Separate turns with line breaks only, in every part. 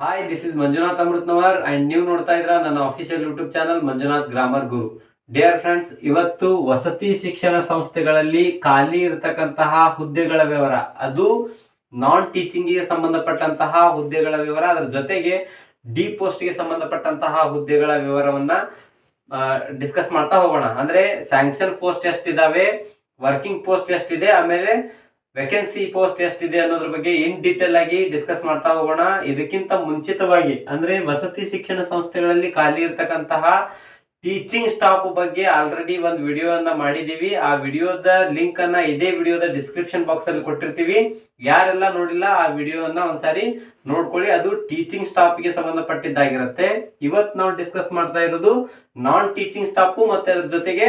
Hi, this is Manjunath Amrutnavar and ನೀವು ನೋಡ್ತಾ ಇದ್ರ ನನ್ನ official YouTube channel Manjunath grammar guru. Dear friends, ಇವತ್ತು ವಸತಿ ಶಿಕ್ಷಣ ಸಂಸ್ಥೆಗಳಲ್ಲಿ ಖಾಲಿ ಇರತಕ್ಕಂತಹ ಹುದ್ದೆಗಳ ವಿವರ, ಅದು ನಾನ್ ಟೀಚಿಂಗ್ ಗೆ ಸಂಬಂಧಪಟ್ಟಂತಹ ಹುದ್ದೆಗಳ ವಿವರ, ಅದರ ಜೊತೆಗೆ ಡಿ ಪೋಸ್ಟ್ ಗೆ ಸಂಬಂಧಪಟ್ಟಂತಹ ಹುದ್ದೆಗಳ ವಿವರವನ್ನ ಡಿಸ್ಕಸ್ ಮಾಡ್ತಾ ಹೋಗೋಣ. ಅಂದ್ರೆ ಸ್ಯಾಂಕ್ಷನ್ ಪೋಸ್ಟ್ ಎಷ್ಟಿದಾವೆ, ವರ್ಕಿಂಗ್ ಪೋಸ್ಟ್ ಎಷ್ಟಿದೆ, ಆಮೇಲೆ ವೇಕೆನ್ಸಿ ಪೋಸ್ಟ್ ಎಷ್ಟಿದೆ ಅನ್ನೋದ್ರ ಬಗ್ಗೆ ಇನ್ ಡೀಟೇಲ್ ಆಗಿ ಡಿಸ್ಕಸ್ ಮಾಡ್ತಾ ಹೋಗೋಣ. ಇದಕ್ಕಿಂತ ಮುಂಚಿತವಾಗಿ ಅಂದ್ರೆ ವಸತಿ ಶಿಕ್ಷಣ ಸಂಸ್ಥೆಗಳಲ್ಲಿ ಖಾಲಿ ಇರ್ತಕ್ಕಂತಹ ಟೀಚಿಂಗ್ ಸ್ಟಾಫ್ ಬಗ್ಗೆ ಆಲ್ರೆಡಿ ಒಂದು ವಿಡಿಯೋವನ್ನ ಮಾಡಿದೀವಿ. ಆ ವಿಡಿಯೋದ ಲಿಂಕ್ ಅನ್ನ ಇದೇ ವಿಡಿಯೋದ ಡಿಸ್ಕ್ರಿಪ್ಷನ್ ಬಾಕ್ಸ್ ಅಲ್ಲಿ ಕೊಟ್ಟಿರ್ತೀವಿ. ಯಾರೆಲ್ಲ ನೋಡಿಲ್ಲ ಆ ವಿಡಿಯೋವನ್ನ ಒಂದ್ಸಾರಿ ನೋಡ್ಕೊಳ್ಳಿ. ಅದು ಟೀಚಿಂಗ್ ಸ್ಟಾಫ್ ಗೆ ಸಂಬಂಧಪಟ್ಟಿದ್ದಾಗಿರುತ್ತೆ. ಇವತ್ತು ನಾವು ಡಿಸ್ಕಸ್ ಮಾಡ್ತಾ ಇರೋದು ನಾನ್ ಟೀಚಿಂಗ್ ಸ್ಟಾಫ್ ಮತ್ತೆ ಅದ್ರ ಜೊತೆಗೆ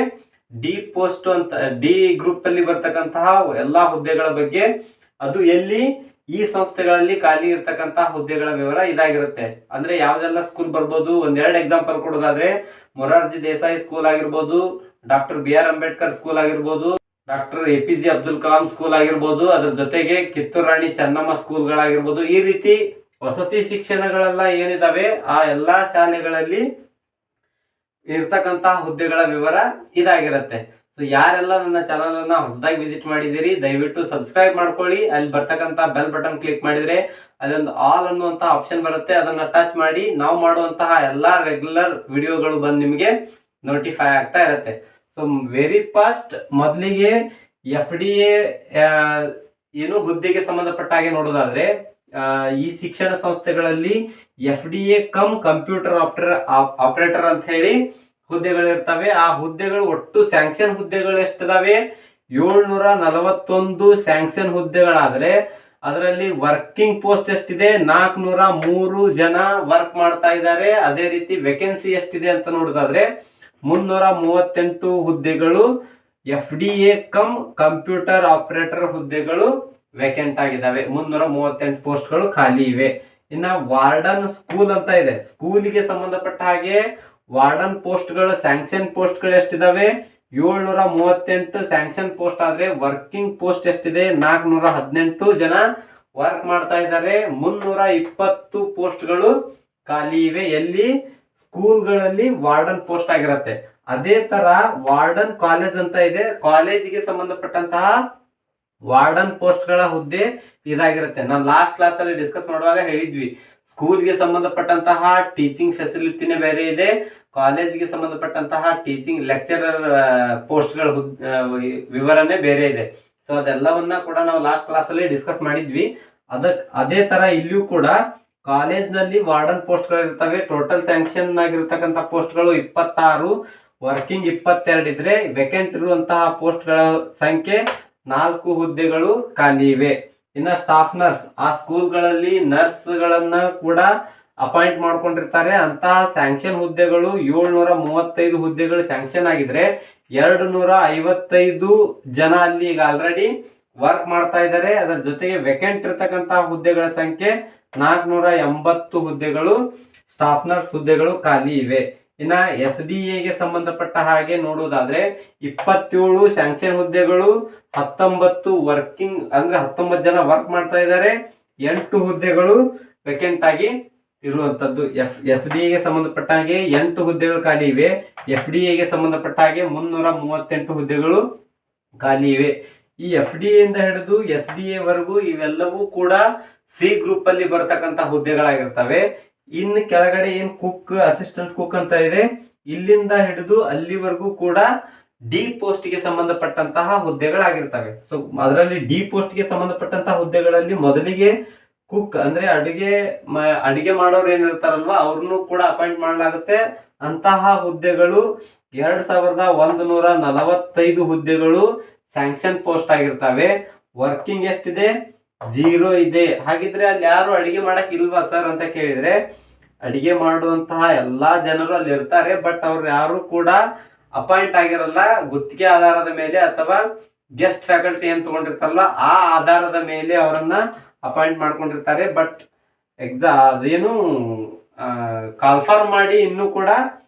ಡಿ ಪೋಸ್ಟ್ ಅಂತ ಡಿ ಗ್ರೂಪ್ ಅಲ್ಲಿ ಬರ್ತಕ್ಕಂತಹ ಎಲ್ಲಾ ಹುದ್ದೆಗಳ ಬಗ್ಗೆ, ಅದು ಎಲ್ಲಿ ಈ ಸಂಸ್ಥೆಗಳಲ್ಲಿ ಖಾಲಿ ಇರ್ತಕ್ಕಂತಹ ಹುದ್ದೆಗಳ ವಿವರ ಇದಾಗಿರುತ್ತೆ. ಅಂದ್ರೆ ಯಾವ್ದೆಲ್ಲ ಸ್ಕೂಲ್ ಬರ್ಬೋದು, ಒಂದೆರಡು ಎಕ್ಸಾಂಪಲ್ ಕೊಡೋದಾದ್ರೆ ಮೊರಾರ್ಜಿ ದೇಸಾಯಿ ಸ್ಕೂಲ್ ಆಗಿರ್ಬೋದು, ಡಾಕ್ಟರ್ BR ಅಂಬೇಡ್ಕರ್ ಸ್ಕೂಲ್ ಆಗಿರ್ಬೋದು, doctor APJ Abdul Kalam school ಆಗಿರ್ಬೋದು, ಅದ್ರ ಜೊತೆಗೆ ಕಿತ್ತೂರು ರಾಣಿ ಚೆನ್ನಮ್ಮ ಸ್ಕೂಲ್ಗಳಾಗಿರ್ಬೋದು. ಈ ರೀತಿ ವಸತಿ ಶಿಕ್ಷಣಗಳೆಲ್ಲ ಏನಿದಾವೆ ಆ ಎಲ್ಲಾ ಶಾಲೆಗಳಲ್ಲಿ ಇರ್ತಕ್ಕಂತಹ ಹುದ್ದೆಗಳ ವಿವರ ಇದಾಗಿರುತ್ತೆ. ಸೊ ಯಾರೆಲ್ಲ ನನ್ನ ಚಾನಲ್ ಅನ್ನ ಹೊಸದಾಗಿ ವಿಸಿಟ್ ಮಾಡಿದಿರಿ, ದಯವಿಟ್ಟು ಸಬ್ಸ್ಕ್ರೈಬ್ ಮಾಡ್ಕೊಳ್ಳಿ. ಅಲ್ಲಿ ಬರ್ತಕ್ಕಂತ ಬೆಲ್ ಬಟನ್ ಕ್ಲಿಕ್ ಮಾಡಿದ್ರೆ ಅಲ್ಲಿ ಒಂದು ಆಲ್ ಅನ್ನುವಂತಹ ಆಪ್ಷನ್ ಬರುತ್ತೆ, ಅದನ್ನ ಟಚ್ ಮಾಡಿ ನಾವು ಮಾಡುವಂತಹ ಎಲ್ಲಾ ರೆಗ್ಯುಲರ್ ವಿಡಿಯೋಗಳು ಬಂದು ನಿಮಗೆ ನೋಟಿಫೈ ಆಗ್ತಾ ಇರುತ್ತೆ. ಸೊ ವೆರಿ ಫಾಸ್ಟ್ ಮೊದಲಿಗೆ FDA ಏನು ಹುದ್ದೆಗೆ ಸಂಬಂಧಪಟ್ಟ ಹಾಗೆ ನೋಡೋದಾದ್ರೆ, ಈ ಶಿಕ್ಷಣ ಸಂಸ್ಥೆಗಳಲ್ಲಿ FDA ಕಮ್ ಕಂಪ್ಯೂಟರ್ ಆಪರೇಟರ್ ಅಂತ ಹೇಳಿ ಹುದ್ದೆಗಳಿರ್ತವೆ. ಆ ಹುದ್ದೆಗಳು ಒಟ್ಟು ಸ್ಯಾಂಕ್ಷನ್ ಹುದ್ದೆಗಳು ಎಷ್ಟಿದಾವೆ, 741 ಸ್ಯಾಂಕ್ಷನ್ ಹುದ್ದೆಗಳಾದ್ರೆ ಅದರಲ್ಲಿ ವರ್ಕಿಂಗ್ ಪೋಸ್ಟ್ ಎಷ್ಟಿದೆ, 403 ಜನ ವರ್ಕ್ ಮಾಡ್ತಾ ಇದ್ದಾರೆ. ಅದೇ ರೀತಿ ವೇಕೆನ್ಸಿ ಎಷ್ಟಿದೆ ಅಂತ ನೋಡೋದಾದ್ರೆ 338 ಹುದ್ದೆಗಳು FDA ಕಮ್ ಕಂಪ್ಯೂಟರ್ ಆಪರೇಟರ್ ಹುದ್ದೆಗಳು ವೇಕೆಂಟ್ ಆಗಿದ್ದಾವೆ. 338 ಪೋಸ್ಟ್ಗಳು ಖಾಲಿ ಇವೆ. ಇನ್ನ ವಾರ್ಡನ್ ಸ್ಕೂಲ್ ಅಂತ ಇದೆ, ಸ್ಕೂಲಿಗೆ ಸಂಬಂಧಪಟ್ಟ ಹಾಗೆ ವಾರ್ಡನ್ ಪೋಸ್ಟ್ಗಳು ಸ್ಯಾಂಕ್ಷನ್ ಪೋಸ್ಟ್ಗಳು ಎಷ್ಟಿದಾವೆ, 738 ಸ್ಯಾಂಕ್ಷನ್ ಪೋಸ್ಟ್ ಆದ್ರೆ ವರ್ಕಿಂಗ್ ಪೋಸ್ಟ್ ಎಷ್ಟಿದೆ, 418 ಜನ ವರ್ಕ್ ಮಾಡ್ತಾ ಇದ್ದಾರೆ. 320 ಪೋಸ್ಟ್ಗಳು ಖಾಲಿ ಇವೆ. ಎಲ್ಲಿ? ಸ್ಕೂಲ್ಗಳಲ್ಲಿ ವಾರ್ಡನ್ ಪೋಸ್ಟ್ ಆಗಿರತ್ತೆ. ಅದೇ ತರ ವಾರ್ಡನ್ ಕಾಲೇಜ್ ಅಂತ ಇದೆ, ಕಾಲೇಜಿಗೆ ಸಂಬಂಧಪಟ್ಟಂತಹ ವಾರ್ಡನ್ ಪೋಸ್ಟ್ ಗಳ ಹುದ್ದೆ ಇದಾಗಿರುತ್ತೆ. ನಾನು ಲಾಸ್ಟ್ ಕ್ಲಾಸ್ ಅಲ್ಲಿ ಡಿಸ್ಕಸ್ ಮಾಡುವಾಗ ಹೇಳಿದ್ವಿ, ಸ್ಕೂಲ್ಗೆ ಸಂಬಂಧಪಟ್ಟಂತಹ ಟೀಚಿಂಗ್ ಫೆಸಿಲಿಟಿನೇ ಬೇರೆ ಇದೆ, ಕಾಲೇಜಿಗೆ ಸಂಬಂಧಪಟ್ಟಂತಹ ಟೀಚಿಂಗ್ ಲೆಕ್ಚರರ್ ಪೋಸ್ಟ್ ಗಳ ವಿವರನೇ ಬೇರೆ ಇದೆ. ಸೊ ಅದೆಲ್ಲವನ್ನ ಕೂಡ ನಾವು ಲಾಸ್ಟ್ ಕ್ಲಾಸ್ ಅಲ್ಲಿ ಡಿಸ್ಕಸ್ ಮಾಡಿದ್ವಿ. ಅದೇ ತರ ಇಲ್ಲಿಯೂ ಕೂಡ ಕಾಲೇಜ್ ನಲ್ಲಿ ವಾರ್ಡನ್ ಪೋಸ್ಟ್ ಗಳು ಇರ್ತವೆ. ಟೋಟಲ್ ಸ್ಯಾಂಕ್ಷನ್ ಆಗಿರ್ತಕ್ಕಂಥ ಪೋಸ್ಟ್ ಗಳು 26, ವರ್ಕಿಂಗ್ 22 ಇದ್ರೆ ವೇಕೆಂಟ್ ಇರುವಂತಹ ಪೋಸ್ಟ್ ಗಳ ಸಂಖ್ಯೆ 4 ಹುದ್ದೆಗಳು ಖಾಲಿ ಇವೆ. ಇನ್ನ ಸ್ಟಾಫ್ ನರ್ಸ್, ಆ ಸ್ಕೂಲ್ಗಳಲ್ಲಿ ನರ್ಸ್ ಗಳನ್ನ ಕೂಡ ಅಪಾಯಿಂಟ್ ಮಾಡ್ಕೊಂಡಿರ್ತಾರೆ. ಅಂತಹ ಸ್ಯಾಂಕ್ಷನ್ ಹುದ್ದೆಗಳು 735 ಹುದ್ದೆಗಳು ಸ್ಯಾಂಕ್ಷನ್ ಆಗಿದ್ರೆ 255 ಜನ ಅಲ್ಲಿ ಈಗ ಆಲ್ರೆಡಿ ವರ್ಕ್ ಮಾಡ್ತಾ ಇದ್ದಾರೆ. ಅದರ ಜೊತೆಗೆ ವೇಕೆಂಟ್ ಇರತಕ್ಕಂತಹ ಹುದ್ದೆಗಳ ಸಂಖ್ಯೆ 480 ಹುದ್ದೆಗಳು ಸ್ಟಾಫ್ ನರ್ಸ್ ಹುದ್ದೆಗಳು ಖಾಲಿ ಇವೆ. ಇನ್ನ SDA ಗೆ ಸಂಬಂಧಪಟ್ಟ ಹಾಗೆ ನೋಡುವುದಾದ್ರೆ 27 ಸ್ಯಾಂಕ್ಷನ್ ಹುದ್ದೆಗಳು, 19 ವರ್ಕಿಂಗ್ ಅಂದ್ರೆ 19 ಜನ ವರ್ಕ್ ಮಾಡ್ತಾ ಇದ್ದಾರೆ, 8 ಹುದ್ದೆಗಳು ವೇಕೆಂಟ್ ಆಗಿ ಇರುವಂತದ್ದು. SDA ಗೆ ಸಂಬಂಧಪಟ್ಟ ಹಾಗೆ 8 ಹುದ್ದೆಗಳು ಖಾಲಿ ಇವೆ. FDA ಗೆ ಸಂಬಂಧಪಟ್ಟ ಹಾಗೆ 338 ಹುದ್ದೆಗಳು ಖಾಲಿ ಇವೆ. ಈ FDA ಇಂದ ಹಿಡಿದು SDA ವರೆಗೂ ಇವೆಲ್ಲವೂ ಕೂಡ ಸಿ ಗ್ರೂಪ್ ಅಲ್ಲಿ ಬರತಕ್ಕಂತ ಹುದ್ದೆಗಳಾಗಿರ್ತವೆ. ಇನ್ನು ಕೆಳಗಡೆ ಏನ್ ಕುಕ್, ಅಸಿಸ್ಟೆಂಟ್ ಕುಕ್ ಅಂತ ಇದೆ, ಇಲ್ಲಿಂದ ಹಿಡಿದು ಅಲ್ಲಿವರೆಗೂ ಕೂಡ ಡಿ ಪೋಸ್ಟ್ ಗೆ ಸಂಬಂಧಪಟ್ಟಂತಹ ಹುದ್ದೆಗಳಾಗಿರ್ತವೆ. ಸೊ ಅದರಲ್ಲಿ ಡಿ ಪೋಸ್ಟ್ ಗೆ ಸಂಬಂಧಪಟ್ಟಂತಹ ಹುದ್ದೆಗಳಲ್ಲಿ ಮೊದಲಿಗೆ ಕುಕ್ ಅಂದ್ರೆ ಅಡಿಗೆ ಮಾಡೋರು ಏನಿರ್ತಾರಲ್ವಾ ಅವ್ರನ್ನು ಕೂಡ ಅಪಾಯಿಂಟ್ ಮಾಡಲಾಗುತ್ತೆ. ಅಂತಹ ಹುದ್ದೆಗಳು 2145 ಹುದ್ದೆಗಳು ಸ್ಯಾಂಕ್ಷನ್ ಪೋಸ್ಟ್ ಆಗಿರ್ತವೆ. ವರ್ಕಿಂಗ್ ಎಷ್ಟಿದೆ? 0 ಇದೆ. ಹಾಗಿದ್ರೆ ಅಲ್ಲಿ ಯಾರು ಅಡಿಗೆ ಮಾಡಕ್ ಇಲ್ವಾ ಸರ್ ಅಂತ ಕೇಳಿದ್ರೆ, ಅಡಿಗೆ ಮಾಡುವಂತಹ ಎಲ್ಲಾ ಜನರು ಅಲ್ಲಿ ಇರ್ತಾರೆ, ಬಟ್ ಅವ್ರು ಯಾರು ಕೂಡ ಅಪಾಯಿಂಟ್ ಆಗಿರಲ್ಲ. ಗುತ್ತಿಗೆ ಆಧಾರದ ಮೇಲೆ ಅಥವಾ ಗೆಸ್ಟ್ ಫ್ಯಾಕಲ್ಟಿ ಏನ್ ತಗೊಂಡಿರ್ತಾರಲ್ಲ ಆ ಆಧಾರದ ಮೇಲೆ ಅವರನ್ನ ಅಪಾಯಿಂಟ್ ಮಾಡ್ಕೊಂಡಿರ್ತಾರೆ. ಬಟ್ ಅದೇನು ಕಾಲ್ಫಾರ್ಮ್ ಮಾಡಿ ಇನ್ನೂ ಕೂಡ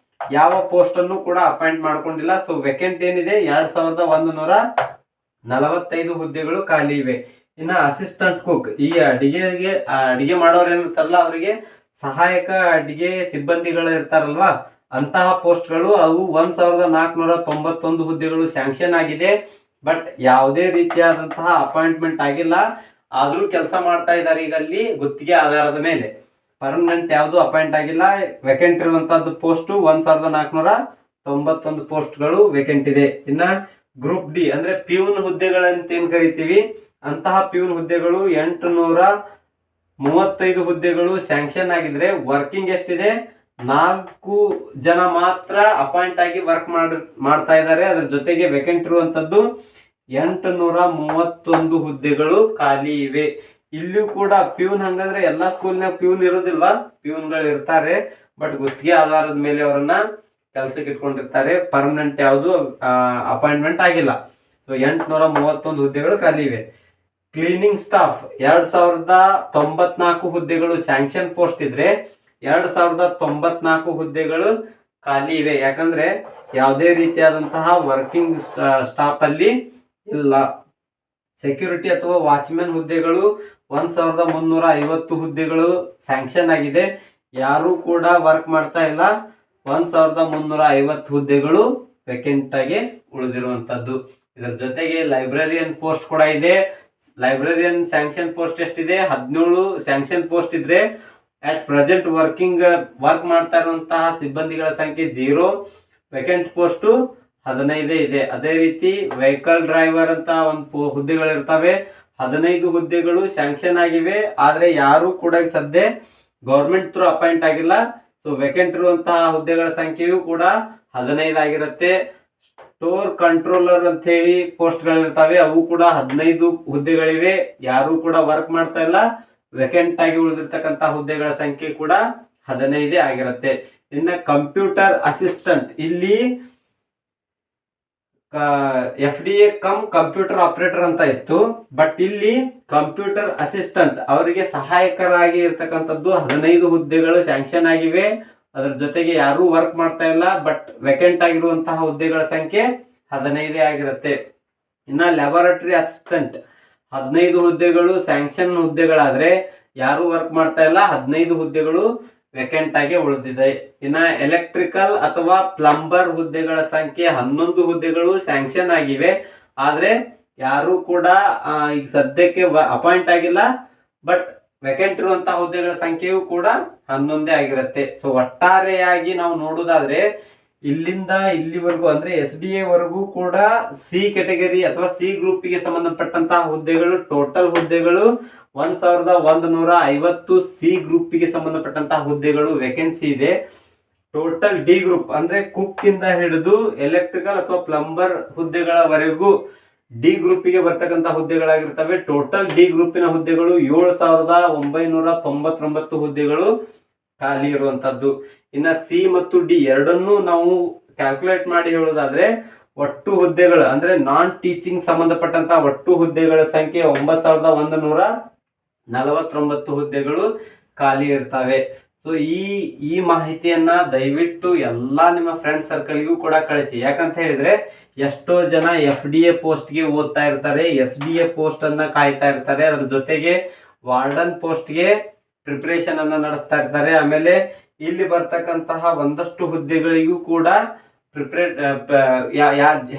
ಯಾವ ಪೋಸ್ಟ್ ಅನ್ನು ಕೂಡ ಅಪಾಯಿಂಟ್ ಮಾಡ್ಕೊಂಡಿಲ್ಲ. ಸೊ ವೇಕೆಂಟ್ ಏನಿದೆ 2145 ಹುದ್ದೆಗಳು ಖಾಲಿ ಇವೆ. ಇನ್ನ ಅಸಿಸ್ಟೆಂಟ್ ಕುಕ್, ಈ ಅಡಿಗೆ ಮಾಡೋರು ಏನಿರ್ತಾರಲ್ಲ ಅವರಿಗೆ ಸಹಾಯಕ ಅಡಿಗೆ ಸಿಬ್ಬಂದಿಗಳು ಇರ್ತಾರಲ್ವಾ, ಅಂತಹ ಪೋಸ್ಟ್ಗಳು ಅವು 1491 ಹುದ್ದೆಗಳು ಸ್ಯಾಂಕ್ಷನ್ ಆಗಿದೆ. ಬಟ್ ಯಾವುದೇ ರೀತಿಯಾದಂತಹ ಅಪಾಯಿಂಟ್ಮೆಂಟ್ ಆಗಿಲ್ಲ. ಆದ್ರೂ ಕೆಲಸ ಮಾಡ್ತಾ ಇದ್ದಾರೆ ಈಗ ಅಲ್ಲಿ ಗುತ್ತಿಗೆ ಆಧಾರದ ಮೇಲೆ. ಪರ್ಮನೆಂಟ್ ಯಾವುದು ಅಪಾಯಿಂಟ್ ಆಗಿಲ್ಲ. ವೇಕೆಂಟ್ ಇರುವಂತಹದ್ದು ಪೋಸ್ಟ್ 1491 ಪೋಸ್ಟ್ಗಳು ವೇಕೆಂಟ್ ಇದೆ. ಇನ್ನ ಗ್ರೂಪ್ ಡಿ ಅಂದ್ರೆ ಪ್ಯೂನ್ ಹುದ್ದೆಗಳಂತ ಏನ್ ಕರಿತೀವಿ, ಅಂತಹ ಪ್ಯೂನ್ ಹುದ್ದೆಗಳು 835 ಹುದ್ದೆಗಳು ಸ್ಯಾಂಕ್ಷನ್ ಆಗಿದ್ರೆ ವರ್ಕಿಂಗ್ ಎಷ್ಟಿದೆ, 4 ಜನ ಮಾತ್ರ ಅಪಾಯಿಂಟ್ ಆಗಿ ವರ್ಕ್ ಮಾಡ್ತಾ ಇದ್ದಾರೆ. ಅದ್ರ ಜೊತೆಗೆ ವೇಕೆಂಟ್ ಇರುವಂತದ್ದು 831 ಹುದ್ದೆಗಳು ಖಾಲಿ ಇವೆ. ಇಲ್ಲಿಯೂ ಕೂಡ ಪ್ಯೂನ್ ಹಂಗಂದ್ರೆ ಎಲ್ಲಾ ಸ್ಕೂಲ್ನಾಗ ಪ್ಯೂನ್ ಇರೋದಿಲ್ವಾ, ಪ್ಯೂನ್ಗಳು ಇರ್ತಾರೆ. ಬಟ್ ಗುತ್ತಿಗೆ ಆಧಾರದ ಮೇಲೆ ಅವರನ್ನ ಕೆಲಸಕ್ಕೆ ಇಟ್ಕೊಂಡಿರ್ತಾರೆ. ಪರ್ಮನೆಂಟ್ ಯಾವುದು ಅಪಾಯಿಂಟ್ಮೆಂಟ್ ಆಗಿಲ್ಲ. ಸೊ 831 ಹುದ್ದೆಗಳು ಖಾಲಿ ಇವೆ. ಕ್ಲೀನಿಂಗ್ ಸ್ಟಾಫ್ 2094 ಹುದ್ದೆಗಳು ಸ್ಯಾಂಕ್ಷನ್ ಪೋಸ್ಟ್ ಇದ್ರೆ 2094 ಹುದ್ದೆಗಳು ಖಾಲಿ ಇವೆ. ಯಾಕಂದ್ರೆ ಯಾವುದೇ ರೀತಿಯಾದಂತಹ ವರ್ಕಿಂಗ್ ಸ್ಟಾಫ್ ಅಲ್ಲಿ ಇಲ್ಲ. ಸೆಕ್ಯೂರಿಟಿ ಅಥವಾ ವಾಚ್ಮೆನ್ ಹುದ್ದೆಗಳು 1350 ಹುದ್ದೆಗಳು ಸ್ಯಾಂಕ್ಷನ್ ಆಗಿದೆ. ಯಾರು ಕೂಡ ವರ್ಕ್ ಮಾಡ್ತಾ ಇಲ್ಲ. 1350 ಹುದ್ದೆಗಳು ವೇಕೆಂಟ್ ಆಗಿ ಉಳಿದಿರುವಂತದ್ದು. ಇದರ ಜೊತೆಗೆ ಲೈಬ್ರರಿಯನ್ ಪೋಸ್ಟ್ ಕೂಡ ಇದೆ. ಲೈಬ್ರರಿಯನ್ ಸ್ಯಾಂಕ್ಷನ್ ಪೋಸ್ಟ್ ಎಷ್ಟಿದೆ, 17 ಸ್ಯಾಂಕ್ಷನ್ ಪೋಸ್ಟ್ ಇದ್ರೆ ಅಟ್ ಪ್ರೆಸೆಂಟ್ ವರ್ಕ್ ಮಾಡ್ತಾ ಇರುವಂತಹ ಸಿಬ್ಬಂದಿಗಳ ಸಂಖ್ಯೆ 0. ವೇಕೆಂಟ್ ಪೋಸ್ಟ್ 15 ಇದೆ. ಅದೇ ರೀತಿ ವೆಹಿಕಲ್ ಡ್ರೈವರ್ ಅಂತ ಒಂದು ಹುದ್ದೆಗಳು ಇರ್ತವೆ, 15 ಹುದ್ದೆಗಳು ಸ್ಯಾಂಕ್ಷನ್ ಆಗಿವೆ. ಆದ್ರೆ ಯಾರು ಕೂಡ ಸದ್ಯ ಗೌರ್ಮೆಂಟ್ ಥ್ರೂ ಅಪಾಯಿಂಟ್ ಆಗಿಲ್ಲ. ಸೊ ವೇಕೆಂಟ್ ಇರುವಂತಹ ಹುದ್ದೆಗಳ ಸಂಖ್ಯೆಯು ಕೂಡ 15 ಆಗಿರುತ್ತೆ. ಸ್ಟೋರ್ ಕಂಟ್ರೋಲರ್ ಅಂತ ಹೇಳಿ ಪೋಸ್ಟ್ ಗಳಿರ್ತವೆ, ಅವು ಕೂಡ 15 ಹುದ್ದೆಗಳಿವೆ. ಯಾರು ಕೂಡ ವರ್ಕ್ ಮಾಡ್ತಾ ಇಲ್ಲ. ವೇಕೆಂಟ್ ಆಗಿ ಉಳಿದಿರ್ತಕ್ಕಂತ ಹುದ್ದೆಗಳ ಸಂಖ್ಯೆ ಕೂಡ 15 ಆಗಿರುತ್ತೆ. ಇನ್ನ ಕಂಪ್ಯೂಟರ್ ಅಸಿಸ್ಟೆಂಟ್, ಇಲ್ಲಿ FDA ಕಮ್ ಕಂಪ್ಯೂಟರ್ ಆಪರೇಟರ್ ಅಂತ ಇತ್ತು. ಬಟ್ ಇಲ್ಲಿ ಕಂಪ್ಯೂಟರ್ ಅಸಿಸ್ಟೆಂಟ್ ಅವರಿಗೆ ಸಹಾಯಕರಾಗಿ ಇರ್ತಕ್ಕಂಥದ್ದು 15 ಹುದ್ದೆಗಳು ಸ್ಯಾಂಕ್ಷನ್ ಆಗಿವೆ. ಅದರ ಜೊತೆಗೆ ಯಾರು ವರ್ಕ್ ಮಾಡ್ತಾ ಇಲ್ಲ. ಬಟ್ ವೇಕೆಂಟ್ ಆಗಿರುವಂತಹ ಹುದ್ದೆಗಳ ಸಂಖ್ಯೆ 15 ಆಗಿರುತ್ತೆ. ಇನ್ನ ಲ್ಯಾಬೊರೇಟರಿ ಅಸಿಸ್ಟೆಂಟ್ 15 ಹುದ್ದೆಗಳು ಸ್ಯಾಂಕ್ಷನ್ ಹುದ್ದೆಗಳಾದ್ರೆ ಯಾರು ವರ್ಕ್ ಮಾಡ್ತಾ ಇಲ್ಲ. 15 ಹುದ್ದೆಗಳು ವೇಕೆಂಟ್ ಆಗಿ ಉಳಿದಿದೆ. ಇನ್ನ ಎಲೆಕ್ಟ್ರಿಕಲ್ ಅಥವಾ ಪ್ಲಂಬರ್ ಹುದ್ದೆಗಳ ಸಂಖ್ಯೆ 11 ಹುದ್ದೆಗಳು ಸ್ಯಾಂಕ್ಷನ್ ಆಗಿವೆ. ಆದ್ರೆ ಯಾರು ಕೂಡ ಈಗ ಸದ್ಯಕ್ಕೆ ಅಪಾಯಿಂಟ್ ಆಗಿಲ್ಲ. ಬಟ್ ವೇಕೆಂಟ್ ಇರುವಂತಹ ಹುದ್ದೆಗಳ ಸಂಖ್ಯೆಯು ಕೂಡ 11 ಆಗಿರುತ್ತೆ. ಸೊ ಒಟ್ಟಾರೆಯಾಗಿ ನಾವು ನೋಡುವುದಾದ್ರೆ ಇಲ್ಲಿಂದ ಇಲ್ಲಿವರೆಗೂ ಅಂದ್ರೆ SDA ವರೆಗೂ ಕೂಡ ಸಿ ಕೆಟಗರಿ ಅಥವಾ ಸಿ ಗ್ರೂಪ್ಗೆ ಸಂಬಂಧಪಟ್ಟಂತಹ ಹುದ್ದೆಗಳು ಟೋಟಲ್ ಹುದ್ದೆಗಳು 1150 ಸಿ ಗ್ರೂಪ್ಗೆ ಸಂಬಂಧಪಟ್ಟಂತಹ ಹುದ್ದೆಗಳು ವೇಕೆನ್ಸಿ ಇದೆ. ಟೋಟಲ್ ಡಿ ಗ್ರೂಪ್ ಅಂದ್ರೆ ಕುಕ್ ಇಂದ ಹಿಡಿದು ಎಲೆಕ್ಟ್ರಿಕಲ್ ಅಥವಾ ಪ್ಲಂಬರ್ ಹುದ್ದೆಗಳವರೆಗೂ ಡಿ ಗ್ರೂಪಿಗೆ ಬರ್ತಕ್ಕಂಥ ಹುದ್ದೆಗಳಾಗಿರ್ತವೆ. ಟೋಟಲ್ ಡಿ ಗ್ರೂಪಿನ ಹುದ್ದೆಗಳು 7999 ಹುದ್ದೆಗಳು ಖಾಲಿ ಇರುವಂತದ್ದು. ಇನ್ನ ಸಿ ಮತ್ತು ಡಿ ಎರಡನ್ನೂ ನಾವು ಕ್ಯಾಲ್ಕುಲೇಟ್ ಮಾಡಿ ಹೇಳೋದಾದ್ರೆ ಒಟ್ಟು ಹುದ್ದೆಗಳು ಅಂದ್ರೆ ನಾನ್ ಟೀಚಿಂಗ್ ಸಂಬಂಧಪಟ್ಟಂತ ಒಟ್ಟು ಹುದ್ದೆಗಳ ಸಂಖ್ಯೆ 9149 ಹುದ್ದೆಗಳು ಖಾಲಿ ಇರ್ತವೆ. ಸೊ ಈ ಮಾಹಿತಿಯನ್ನ ದಯವಿಟ್ಟು ಎಲ್ಲಾ ನಿಮ್ಮ ಫ್ರೆಂಡ್ ಸರ್ಕಲ್ಗೂ ಕೂಡ ಕಳಿಸಿ. ಯಾಕಂತ ಹೇಳಿದ್ರೆ ಎಷ್ಟೋ ಜನ FDA ಪೋಸ್ಟ್ಗೆ ಓದ್ತಾ ಇರ್ತಾರೆ, SDA ಪೋಸ್ಟ್ ಅನ್ನ ಕಾಯ್ತಾ ಇರ್ತಾರೆ, ಅದ್ರ ಜೊತೆಗೆ ವಾರ್ಡನ್ ಪೋಸ್ಟ್ಗೆ ಪ್ರಿಪರೇಷನ್ ಅನ್ನ ನಡೆಸ್ತಾ ಇರ್ತಾರೆ. ಆಮೇಲೆ ಇಲ್ಲಿ ಬರ್ತಕ್ಕಂತಹ ಒಂದಷ್ಟು ಹುದ್ದೆಗಳಿಗೂ ಕೂಡ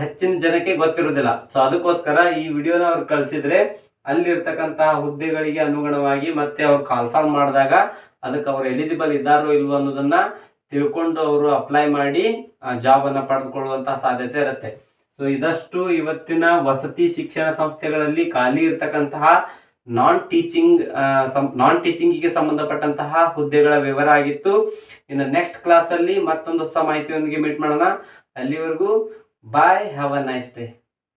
ಹೆಚ್ಚಿನ ಜನಕ್ಕೆ ಗೊತ್ತಿರುವುದಿಲ್ಲ. ಸೊ ಅದಕ್ಕೋಸ್ಕರ ಈ ವಿಡಿಯೋನ ಅವ್ರು ಕಳಿಸಿದ್ರೆ ಅಲ್ಲಿರ್ತಕ್ಕಂತಹ ಹುದ್ದೆಗಳಿಗೆ ಅನುಗುಣವಾಗಿ ಮತ್ತೆ ಅವ್ರು ಕಾಲ್ಫಾರ್ಮ್ ಮಾಡಿದಾಗ ಅದಕ್ಕೆ ಅವ್ರು ಎಲಿಜಿಬಲ್ ಇದ್ದಾರೋ ಇಲ್ವೋ ಅನ್ನೋದನ್ನ ತಿಳ್ಕೊಂಡು ಅವರು ಅಪ್ಲೈ ಮಾಡಿ ಜಾಬ್ ಅನ್ನ ಪಡೆದುಕೊಳ್ಳುವಂತಹ ಸಾಧ್ಯತೆ ಇರುತ್ತೆ. ಸೊ ಇದಷ್ಟು ಇವತ್ತಿನ ವಸತಿ ಶಿಕ್ಷಣ ಸಂಸ್ಥೆಗಳಲ್ಲಿ ಖಾಲಿ ಇರ್ತಕ್ಕಂತಹ ನಾನ್ ಟೀಚಿಂಗಿಗೆ ಸಂಬಂಧಪಟ್ಟಂತಹ ಹುದ್ದೆಗಳ ವಿವರ ಆಗಿತ್ತು. ಇನ್ನು ನೆಕ್ಸ್ಟ್ ಕ್ಲಾಸ್ ಅಲ್ಲಿ ಮತ್ತೊಂದು ಹೊಸ ಮಾಹಿತಿಯೊಂದಿಗೆ ಮೀಟ್ ಮಾಡೋಣ. ಅಲ್ಲಿವರೆಗೂ ಬಾಯ್, ಹ್ಯಾವ್ ಅ ನೈಸ್ ಡೇ.